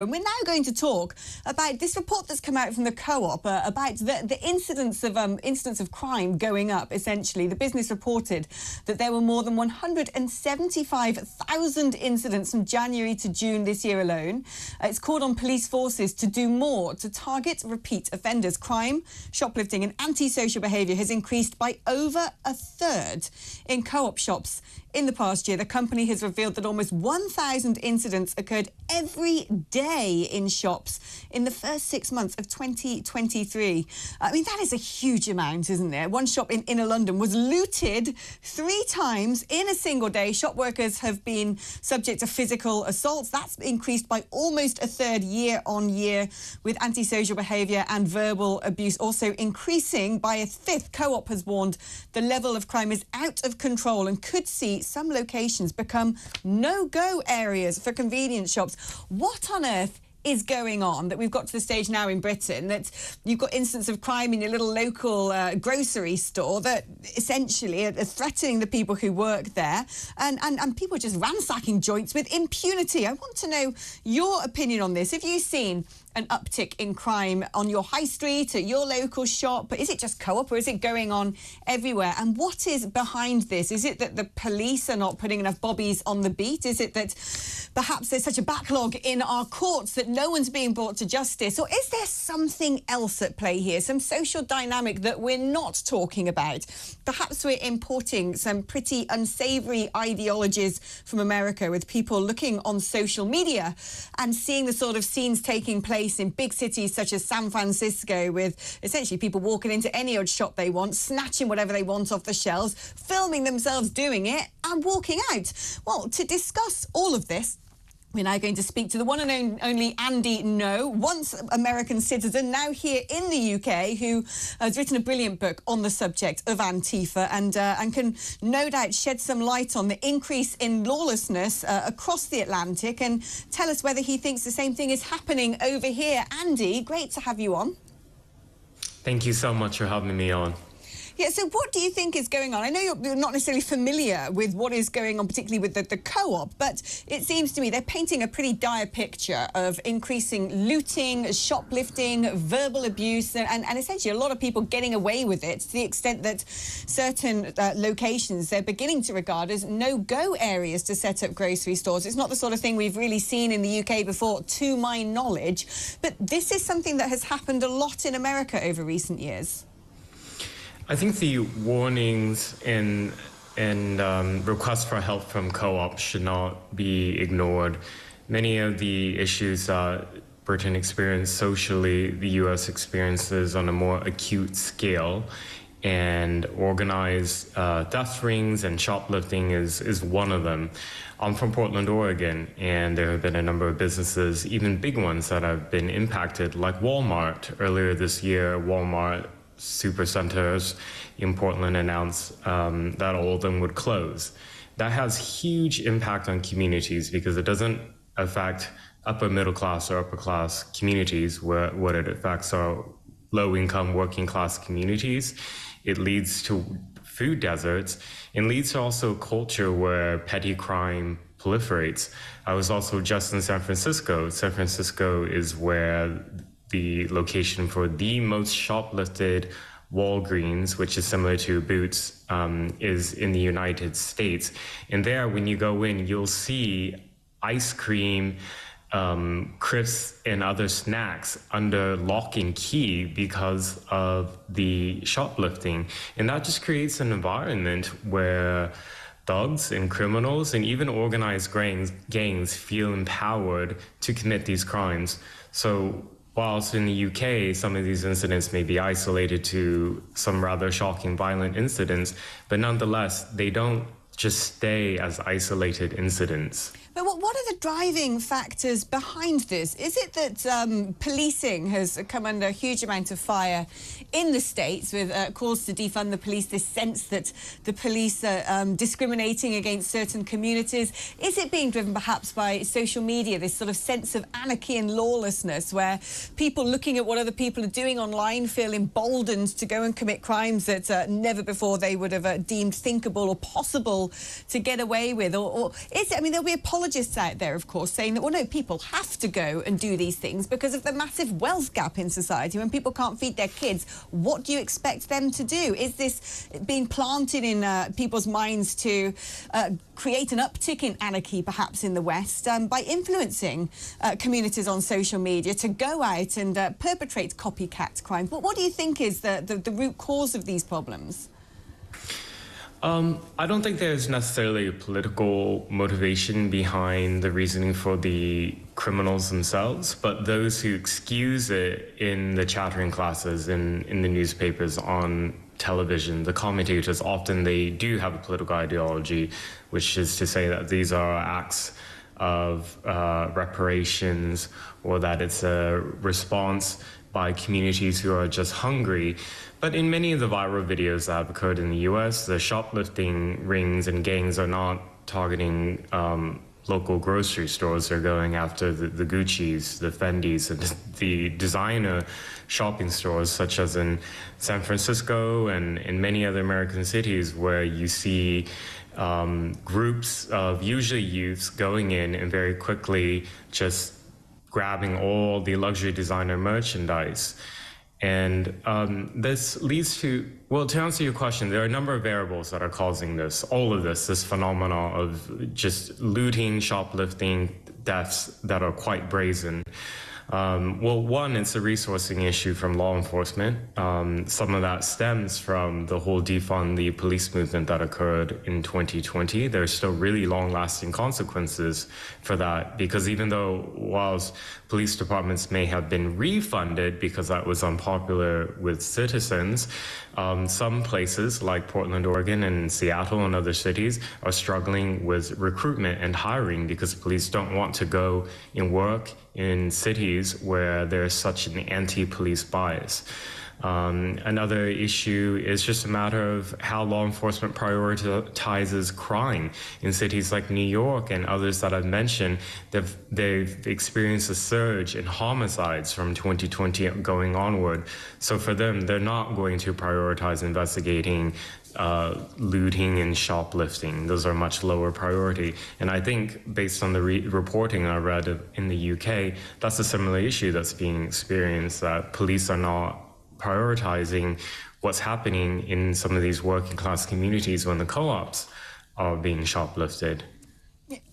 And we're now going to talk about this report that's come out from the CoOp about the incidence of crime going up, essentially. The business reported that there were more than 175,000 incidents from January to June this year alone. It's called on police forces to do more to target repeat offenders. Crime, shoplifting and antisocial behaviour has increased by over a third in CoOp shops. In the past year, the company has revealed that almost 1,000 incidents occurred every day in shops in the first 6 months of 2023. I mean, that is a huge amount, isn't it? One shop in inner London was looted 3 times in a single day. Shop workers have been subject to physical assaults. That's increased by almost a third year on year, with antisocial behaviour and verbal abuse also increasing by a fifth. CoOp has warned the level of crime is out of control and could see some locations become no-go areas for convenience shops. What on earth is going on that we've got to the stage now in Britain that you've got instances of crime in your little local grocery store that essentially are threatening the people who work there, and people just ransacking joints with impunity? I want to know your opinion on this. Have you seen an uptick in crime on your high street, at your local shop? But is it just CoOp, or is it going on everywhere? And what is behind this? Is it that the police are not putting enough bobbies on the beat? Is it that perhaps there's such a backlog in our courts that no one's being brought to justice? Or is there something else at play here, some social dynamic that we're not talking about? Perhaps we're importing some pretty unsavoury ideologies from America, with people looking on social media and seeing the sort of scenes taking place in big cities such as San Francisco, with essentially people walking into any old shop they want, snatching whatever they want off the shelves, filming themselves doing it and walking out. Well, to discuss all of this, we're now going to speak to the one and only Andy No, once American citizen, now here in the UK, who has written a brilliant book on the subject of Antifa and can no doubt shed some light on the increase in lawlessness across the Atlantic and tell us whether he thinks the same thing is happening over here. Andy, great to have you on. Thank you so much for having me on. Yeah, so what do you think is going on? I know you're not necessarily familiar with what is going on, particularly with the CoOp, but it seems to me they're painting a pretty dire picture of increasing looting, shoplifting, verbal abuse, and essentially a lot of people getting away with it, to the extent that certain locations they're beginning to regard as no-go areas to set up grocery stores. It's not the sort of thing we've really seen in the UK before, to my knowledge, but this is something that has happened a lot in America over recent years. I think the warnings and requests for help from CoOp should not be ignored. Many of the issues that Britain experienced socially, the US experiences on a more acute scale, and organized theft rings and shoplifting is one of them. I'm from Portland, Oregon, and there have been a number of businesses, even big ones, that have been impacted, like Walmart. Earlier this year, Walmart supercenters in Portland announced that all of them would close. That has huge impact on communities because it doesn't affect upper middle class or upper class communities. What it affects are low income working class communities. It leads to food deserts and leads to also a culture where petty crime proliferates. I was also just in San Francisco. San Francisco is where the location for the most shoplifted Walgreens, which is similar to Boots, is in the United States. And there, when you go in, you'll see ice cream, crisps, and other snacks under lock and key because of the shoplifting. And that just creates an environment where thugs and criminals and even organized gangs feel empowered to commit these crimes. So whilst in the UK, some of these incidents may be isolated to some rather shocking violent incidents, but nonetheless, they don't just stay as isolated incidents. But what are the driving factors behind this? Is it that policing has come under a huge amount of fire in the States, with calls to defund the police, this sense that the police are discriminating against certain communities? Is it being driven perhaps by social media, this sort of sense of anarchy and lawlessness, where people looking at what other people are doing online feel emboldened to go and commit crimes that never before they would have deemed thinkable or possible to get away with? Or is it, I mean, there'll be apologies apologists out there, of course, saying that, well, no, people have to go and do these things because of the massive wealth gap in society. When people can't feed their kids, what do you expect them to do? Is this being planted in people's minds to create an uptick in anarchy, perhaps in the West, by influencing communities on social media to go out and perpetrate copycat crimes? But what do you think is the root cause of these problems? I don't think there's necessarily a political motivation behind the reasoning for the criminals themselves, but those who excuse it in the chattering classes, in the newspapers, on television, the commentators, often they do have a political ideology, which is to say that these are acts of reparations, or that it's a response by communities who are just hungry. But in many of the viral videos that have occurred in the US, the shoplifting rings and gangs are not targeting local grocery stores. They're going after the Gucci's, the Fendi's, and the designer shopping stores, such as in San Francisco and in many other American cities, where you see groups of usually youths going in and very quickly just grabbing all the luxury designer merchandise. And this leads to, well, to answer your question, there are a number of variables that are causing this, all of this phenomena of just looting, shoplifting, thefts that are quite brazen. Well, one, it's a resourcing issue from law enforcement. Some of that stems from the whole defund the police movement that occurred in 2020. There's still really long-lasting consequences for that, because even though whilst police departments may have been refunded because that was unpopular with citizens, some places like Portland, Oregon, and Seattle and other cities are struggling with recruitment and hiring because police don't want to go and work in cities where there's such an anti-police bias. Another issue is just a matter of how law enforcement prioritizes crime. In cities like New York and others that I've mentioned, they've experienced a surge in homicides from 2020 going onward. So for them, they're not going to prioritize investigating looting and shoplifting. Those are much lower priority. And I think based on the reporting I read in the UK, that's a similar issue that's being experienced, that police are not prioritizing what's happening in some of these working class communities when the co-ops are being shoplifted.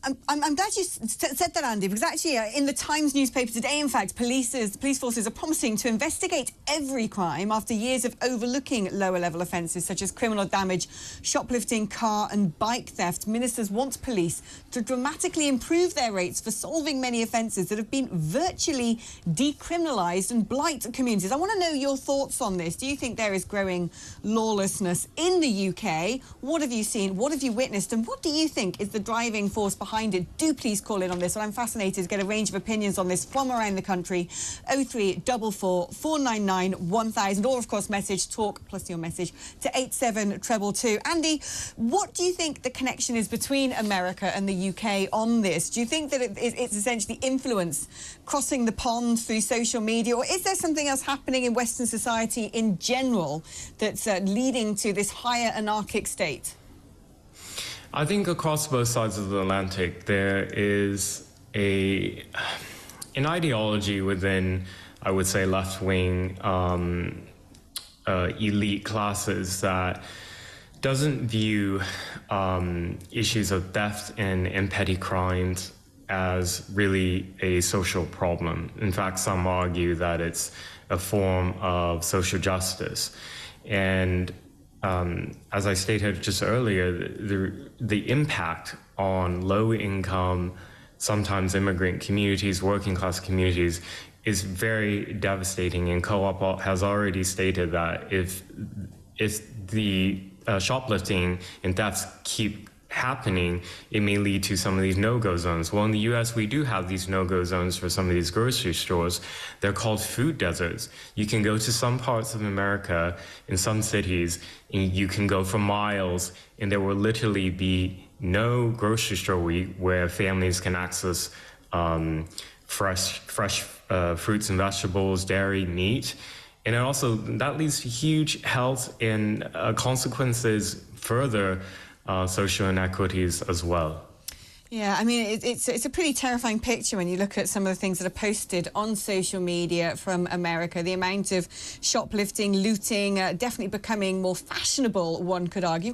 I'm glad you said that, Andy, because actually in the Times newspaper today, in fact, police forces are promising to investigate every crime after years of overlooking lower-level offences such as criminal damage, shoplifting, car and bike theft. Ministers want police to dramatically improve their rates for solving many offences that have been virtually decriminalised and blight communities. I want to know your thoughts on this. Do you think there is growing lawlessness in the UK? What have you seen? What have you witnessed? And what do you think is the driving force behind it? Do please call in on this. And I'm fascinated to get a range of opinions on this from around the country. 0344 499 1000, or of course message talk plus your message to 87222. Andy, what do you think the connection is between America and the UK on this? Do you think that it's essentially influence crossing the pond through social media, or is there something else happening in Western society in general that's leading to this higher anarchic state? I think across both sides of the Atlantic, there is an ideology within, I would say, left-wing elite classes that doesn't view issues of theft and petty crimes as really a social problem. In fact, some argue that it's a form of social justice. And as I stated just earlier, the impact on low-income, sometimes immigrant communities, working-class communities, is very devastating. And CoOp has already stated that if the shoplifting and thefts keep happening, it may lead to some of these no-go zones. Well, in the US, we do have these no-go zones for some of these grocery stores. They're called food deserts. You can go to some parts of America, in some cities, and you can go for miles, and there will literally be no grocery store where families can access fresh fruits and vegetables, dairy, meat. And it also, that leads to huge health and consequences further social inequities as well. Yeah, I mean, it's a pretty terrifying picture when you look at some of the things that are posted on social media from America. The amount of shoplifting, looting, definitely becoming more fashionable, one could argue.